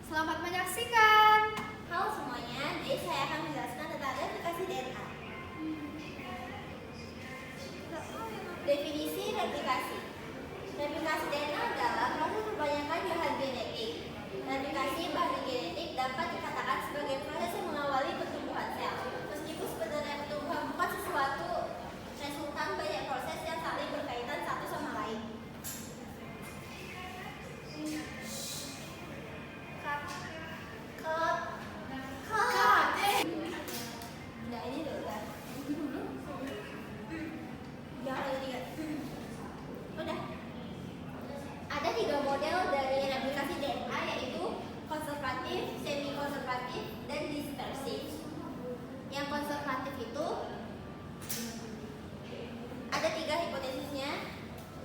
Selamat menyaksikan. Halo semuanya, jadi saya akan menjelaskan tentang replikasi DNA. Definisi replikasi. Replikasi DNA adalah proses perbanyakan bahan genetik. Replikasi bahan genetik dapat dikatakan sebagai proses yang mengawali pertumbuhan sel. Meskipun sebenarnya pertumbuhan bukan sesuatu resultan banyak proses yang saling berkaitan satu sama lain. Ada 3 model dari replikasi DNA, yaitu konservatif, semi-konservatif, dan dispersif. Yang konservatif itu ada 3 hipotesisnya.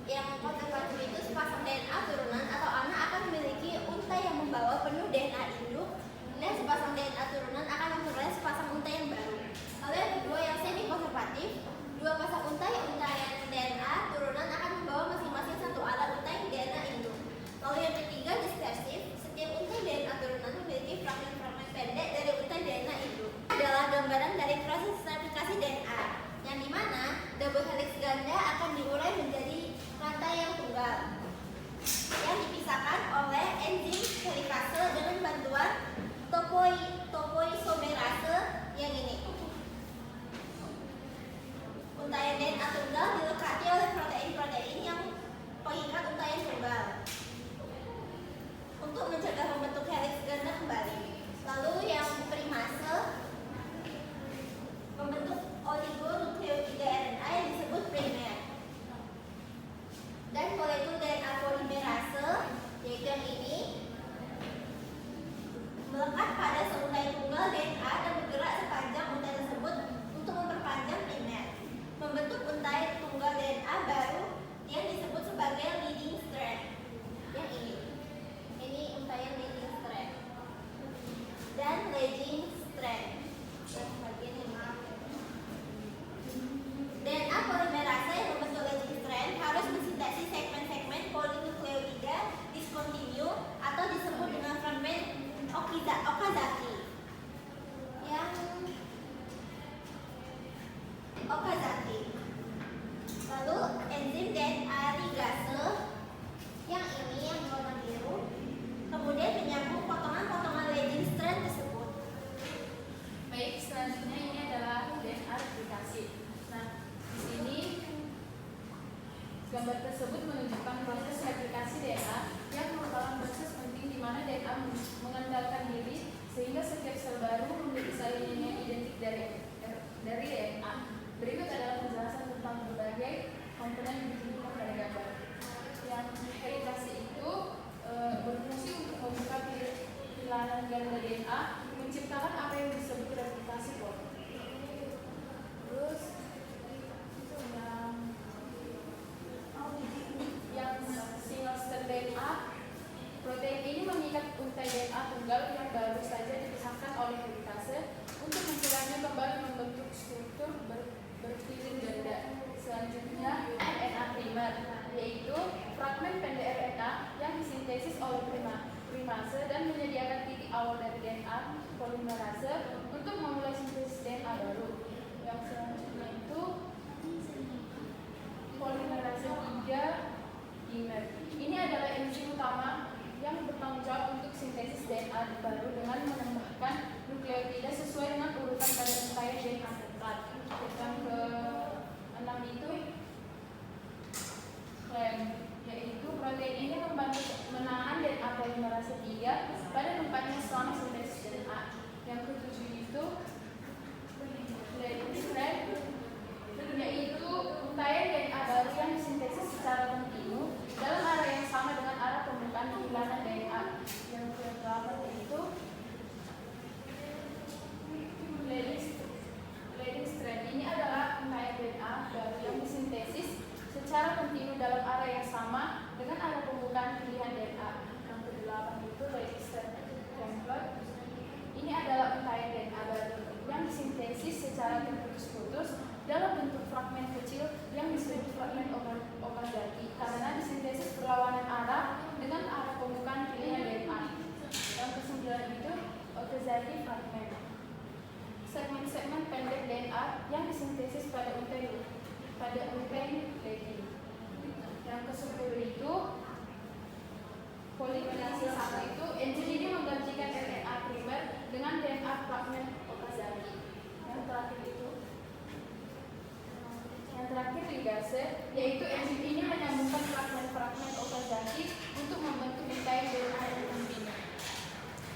Yang konservatif itu sepasang DNA turunan atau anak akan memiliki unta yang membawa penuh DNA induk, dan sepasang DNA turunan akan memperoleh sepasang unta yang baru. Lalu yang kedua, yang semi-konservatif, 2 pasang unta yang DNA turunan akan membawa masing-masing satu alat unta yang DNA induk. Lalu yang ketiga, dispersif, setiap unta DNA turunan memiliki fragmen-fragmen pendek dari unta DNA induk. Adalah gambaran dari proses replikasi DNA, yang dimana double helix ganda akan diurai menjadi rantai yang tunggal, yang dipisahkan oleh enzim helikase dengan bantuan topoisomerase yang ini. Untaian DNA tunggal dilekati oleh protein-protein yang pengikat untaian tunggal untuk mencegah membentuk helix ganda kembali. Lalu yang primase membentuk oligonukleotida RNA yang disebut primer. Dan molekul DNA polimerase, yaitu yang ini, melekat pada seuntai tunggal DNA dan bergerak sepanjang untai tersebut untuk memperpanjang primer, membentuk untai tunggal DNA baru yang disebut sebagai leading strand. Yang ini untaian leading strand dan lagging strand. Dan bagian ini. DNA polimerase yang membentuk lagging strand harus mensintesis segmen-segmen polinukleotida diskontinu atau disebut dengan fragmen Okazaki. Lalu enzim DNA ligase yang ini yang warna biru, kemudian menyambung potongan-potongan lagging strand tersebut. Baik, selanjutnya ini adalah DNA replikasi. Nah, di sini gambar tersebut menunjukkan proses replikasi DNA yang merupakan proses penting di mana DNA mengandalkan diri sehingga setiap sel baru memiliki salinan yang identik dari DNA. Berikut adalah penjelasan tentang berbagai komponen yang ditunjukkan pada gambar. Yang replikasi itu berfungsi untuk membuka pilaran ganda DNA, menciptakan apa yang disebut replikasi protein. Terus yang single strand DNA, protein ini mengikat untai DNA tunggal yang baru saja dipisahkan oleh helikase untuk mencegahnya kembali membentuk struktur berpilin ganda. Selanjutnya RNA primer, yaitu fragmen pendek RNA yang disintesis oleh primase dan menyediakan titik awal dari DNA polimerase untuk memulai sintesis DNA baru. Yang selanjutnya itu polimerase 3 dimer. Ini adalah enzim utama yang bertanggung jawab untuk sintesis DNA baru dengan menambahkan nukleotida sesuai dengan urutan pada untaian DNA tempat. Yang ke-6 itu klem, yaitu protein ini membantu menahan DNA polimerase 3 pada tempatnya selama sintesis DNA. Yang ke-7 itu secara terputus-putus dalam bentuk fragmen kecil yang disebut fragmen Okazaki karena disintesis berlawanan arah dengan arah pembukaan pilihan DNA. Yang kesembilan itu Okazaki fragmen. Segmen-segmen pendek DNA yang disintesis pada untai lagi. Yang ke-10 itu polimerase 1 itu enzim ini menggantikan DNA primer dengan DNA fragmen Okazaki. Yang terakhir ligase, yaitu enzim ini menyambungkan fragmen-fragmen Okazaki untuk membentuk untai DNA yang pembina.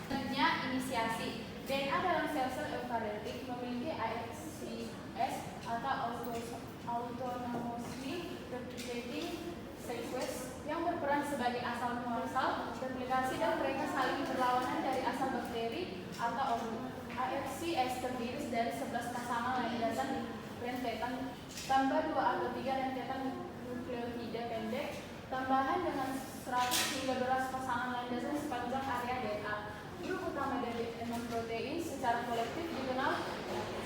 Selanjutnya inisiasi. DNA dalam sel-sel eukariotik memiliki ASCS atau autonomously replicating sequence yang berperan sebagai asal muasal replikasi dan mereka saling berlawanan dari asal bakteri atau organisme. ASCS terdiri dari 11 pasangan landasan rentetan tambah 2 atau 3 rentetan nukleotida pendek tambahan dengan 100 hingga 12 pasangan landasan sepanjang area DNA. Grup utama dari 6 protein secara kolektif dikenal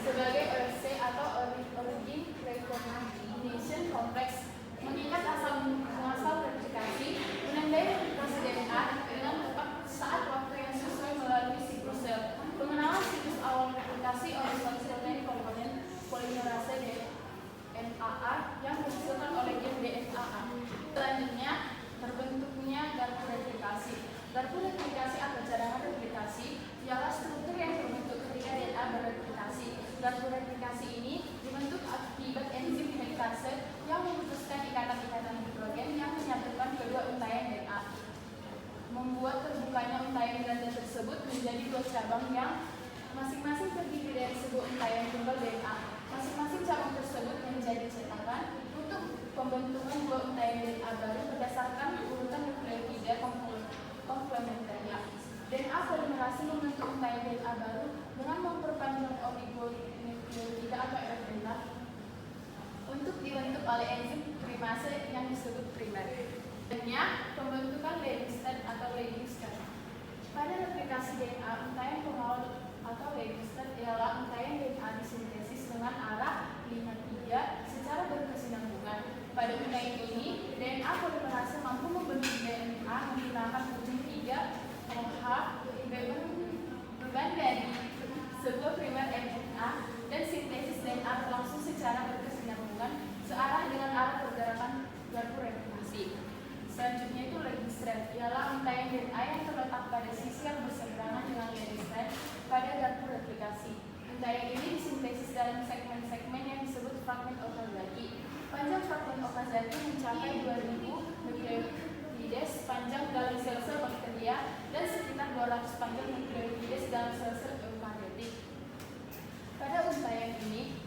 sebagai ORC atau Origin Recombination Complex. Mengikat asal muasal replikasi, menandai replikasi DNA dengan tepat saat waktu yang sesuai melalui siklus sel. Pengenalan siklus awal replikasi oleh sel-sel komponen polimerase DNA yang dihasilkan oleh gen DNA. Selanjutnya, terbentuknya garpu replikasi. Garpu replikasi atau cadangan replikasi ialah struktur yang terbentuk ketika DNA bereplikasi. Garpu replikasi ini dibentuk akibat enzim helikase yang memutuskan ikatan-ikatan hidrogen yang menyatukan kedua untaian DNA, membuat terbukanya untaian ganda tersebut menjadi 2 cabang yang masing-masing terdiri dari sebuah untaian tunggal DNA. Masing-masing cabang tersebut menjadi cetakan untuk pembentukan 2 untaian DNA baru berdasarkan urutan nukleotida komplementernya. DNA polimerase membentuk untaian DNA baru dengan memperpanjang oligonukleotida atau RNA untuk dibentuk oleh enzim primase yang disebut primer. Pembentukan leading strand atau leading strand. Pada replikasi DNA, untaian pengawal atau leading strand ialah untaian DNA disintesis dengan arah 5-3 secara berkesinambungan. Pada untaian ini, DNA polimerase mampu membentuk DNA menggunakan ujung 3 OH beban dari sebuah primer RNA dan sintesis DNA berlangsung secara berkesinambungan searah dengan arah pergerakan garpu replikasi. Selanjutnya itu leading strand, ialah untaian DNA yang terletak pada sisi yang berseberangan dengan leading strand pada garpu replikasi. Untaian ini disintesis dalam segmen-segmen yang disebut fragmen Okazaki. Panjang fragmen Okazaki mencapai 2000 nukleotides panjang dalam sel-sel bakteria dan sekitar 200 panjang nukleotides dalam sel-sel eukariotik. Pada untaian ini,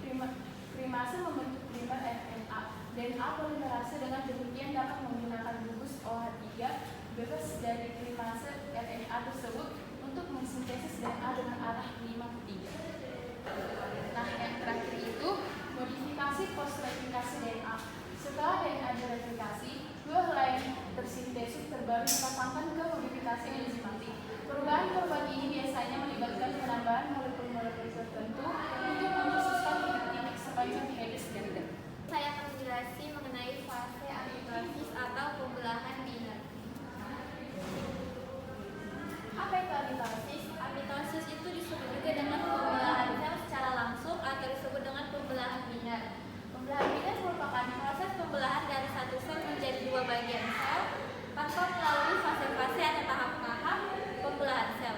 primase membentuk primer RNA. DNA polimerase dengan demikian dapat menggunakan gugus OH3 bebas dari primase RNA tersebut untuk mensintesis DNA dengan arah 5-3. Nah, yang terakhir itu modifikasi post-replikasi DNA. Setelah DNA direplikasi, 2 helai tersintesis terbaru dipasangkan ke modifikasi enzimatik. Perubahan-perubahan ini biasanya melibatkan penambahan molekul-molekul tertentu untuk mengkhususkan titik sepanjang Hedges ganda. Saya akan menjelaskan mengenai fase amitosis atau pembelahan biner. Apa itu amitosis? Amitosis itu disebut juga dengan pembelahan sel secara langsung atau disebut dengan pembelahan biner. Pembelahan biner merupakan proses pembelahan dari satu sel menjadi 2 bagian sel tanpa melalui fase-fase atau tahap-tahap pembelahan sel.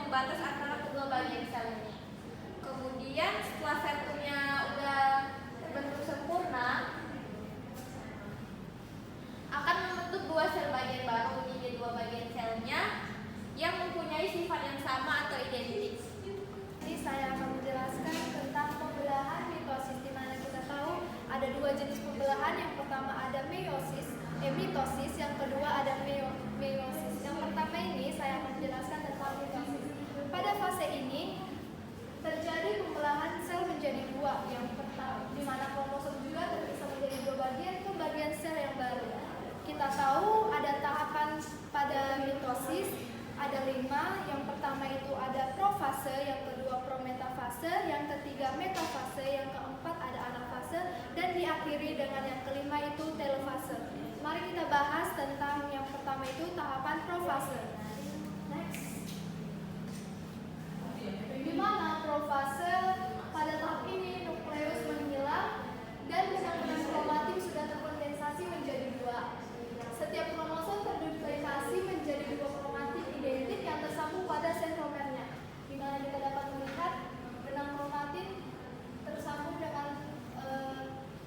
pembatas antara kedua bagian sel ini. Kemudian setelah sentrumnya udah terbentuk sempurna, akan membentuk dua sel bagian baru. Ini dua bagian selnya yang mempunyai sifat yang sama atau identik. Jadi saya akan menjelaskan tentang pembelahan mitosis, di mana kita tahu ada dua jenis pembelahan. Yang pertama ada mitosis, yang kedua ada meiosis. Yang pertama ini saya akan menjelaskan tentang mitosis. Pada fase ini terjadi pembelahan sel menjadi dua. Yang pertama, di mana kromosom juga terpisah menjadi dua bagian ke bagian sel yang baru. Kita tahu ada tahapan pada mitosis, ada 5. Yang pertama itu ada profase, yang kedua prometafase, yang ketiga metafase, yang keempat ada anafase, dan diakhiri dengan yang kelima itu telofase. Mari kita bahas tentang yang pertama itu tahapan profase. Next. Di mana profase pada tahap ini nukleus menghilang dan benang-benang kromatin sudah terkondensasi menjadi dua. Setiap kromosom terduplikasi menjadi dua kromatin identik yang tersambung pada sentromernya, di mana kita dapat melihat benang kromatin tersambung dengan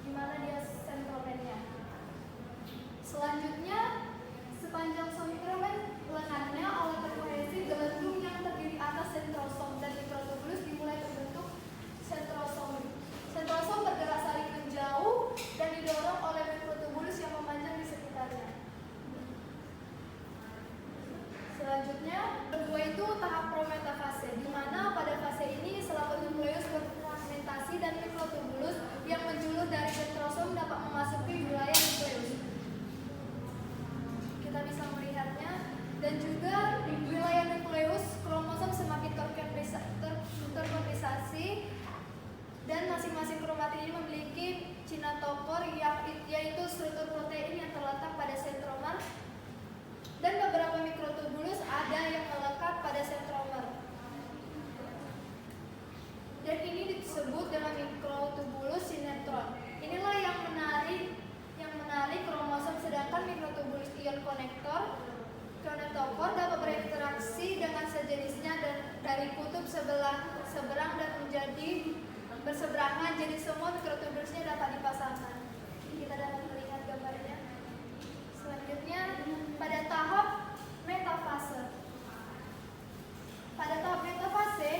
di mana dia sentromernya. Selanjutnya, sepanjang somikromen lengannya oleh terkohesi gelembung yang terdiri atas sentrosom dan mikrotubulus dimulai terbentuk sentrosom. Sentrosom bergerak saling menjauh dan didorong oleh mikrotubulus yang memanjang di sekitarnya. Selanjutnya, kedua itu tahap prometafase, di mana pada fase ini selaput nukleus berfragmentasi dan mikrotubulus yang menjulur dari sentrosom dapat memasuki wilayah nukleus. Kita bisa melihatnya, dan juga di wilayah nukleus kromosom semakin terkondensasi dan masing-masing kromatin ini memiliki kinetopor yaitu struktur protein yang terletak pada sentromer, dan beberapa mikrotubulus ada yang melekat pada sentromer. Dan ini disebut dengan mikrotubulus sinetron. Inilah yang menarik kromosom, sedangkan mikrotubulus ion konektor dapat berinteraksi dengan sejenisnya dan dari kutub seberang dan menjadi berseberangan, jadi semua mikrotubulusnya dapat dipasangkan. Kita dapat melihat gambarnya. Selanjutnya, pada tahap metafase. Pada tahap metafase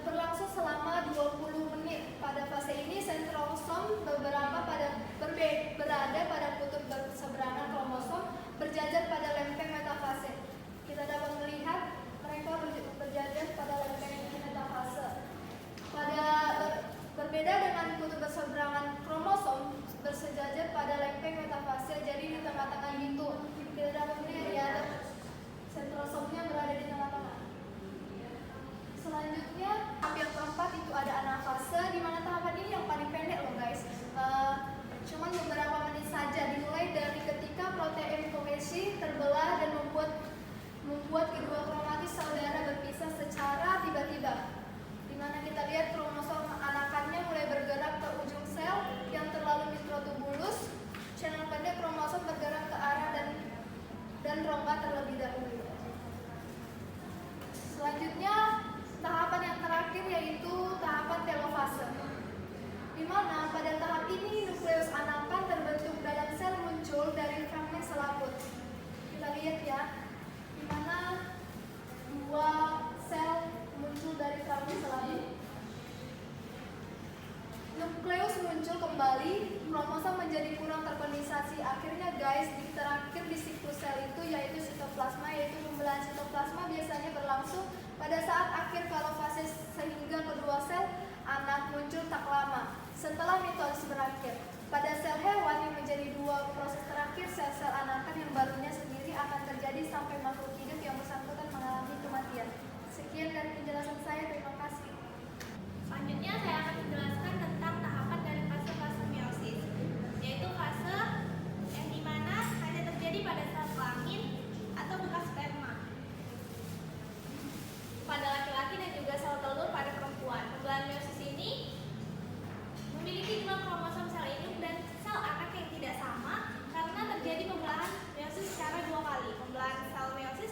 berlangsung selama 20 menit. Pada fase ini sentrosom berada pada kutub berseberangan kromosom berjajar pada lempeng metafase. Kita dapat melihat mereka berjajar pada lempeng metafase. Berbeda dengan kutub berseberangan kromosom bersejajar pada lempeng metafase, jadi di tengah-tengah gitu. Kita dapat melihat ya, sentrosomnya berada di tengah-tengah. Selanjutnya, tahap yang keempat itu ada anafase, di mana tahapan ini yang paling pendek loh guys. Cuman beberapa menit saja, dimulai dari ketika protein kohesi terbelah dan membuat kedua kromatis saudara berpisah secara tiba-tiba. Di mana kita lihat kromosom anakannya mulai bergerak ke ujung sel yang terlalu mikrotubulus. Channel pendek kromosom bergerak ke arah dan rongga terlebih dahulu. Selanjutnya, tahapan yang terakhir yaitu tahapan telofase, di mana pada tahap ini nukleus anakan terbentuk dalam sel muncul dari fragmen selaput. Kita lihat ya, di mana dua sel muncul dari fragmen selaput. Nukleus muncul kembali, kromosom menjadi kurang terkondensasi. Akhirnya guys, terakhir di siklus sel itu yaitu sitoplasma, yaitu pembelahan sitoplasma biasanya berlangsung pada saat akhir kalofase sehingga kedua sel anak muncul tak lama setelah mitosis berakhir. Pada sel hewan yang menjadi dua proses terakhir, sel-sel anakan yang barunya sendiri akan terjadi sampai makhluk hidup yang bersangkutan mengalami kematian. Sekian dari penjelasan saya, terima kasih. Selanjutnya saya akan menjelaskan tentang tahapan dari fase-fase meiosis, yaitu fase yang dimana hanya terjadi pada sel kelamin atau bekas sperma pada laki-laki dan juga sel telur pada perempuan. Pembelahan meiosis ini memiliki dua kromosom sel induk dan sel anak yang tidak sama karena terjadi pembelahan meiosis secara dua kali. Pembelahan sel meiosis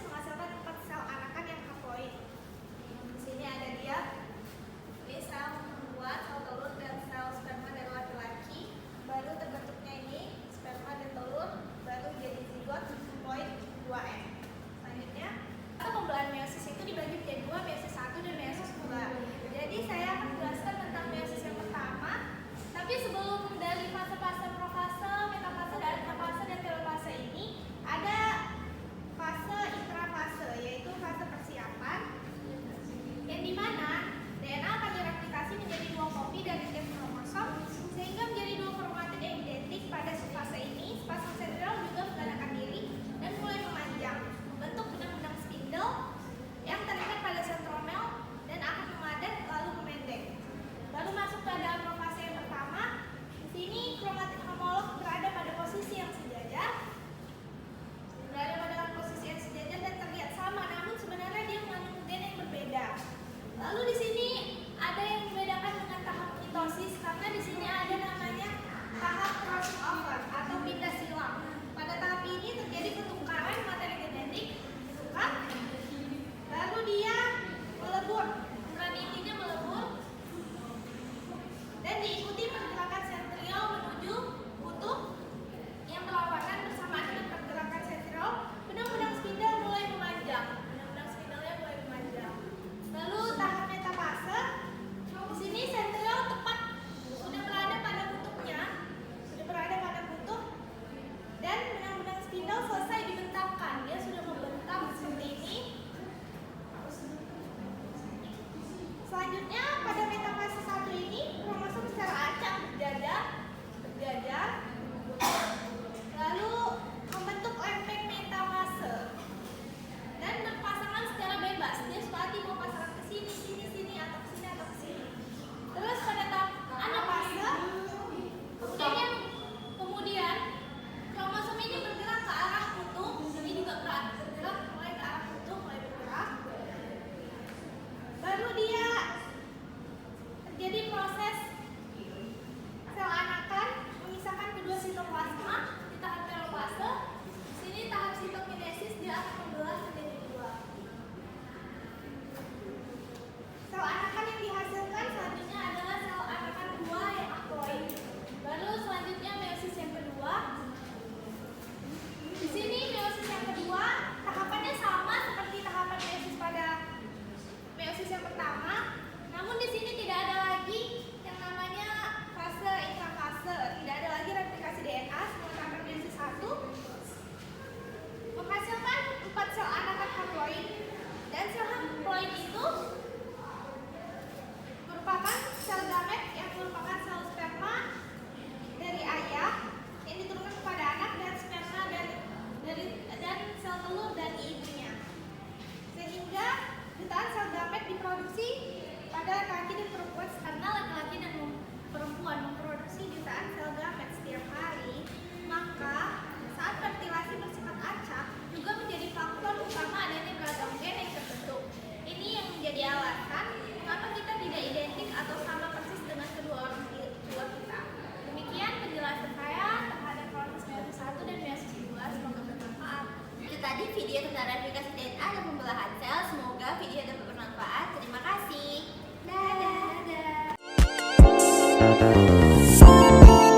Thank you.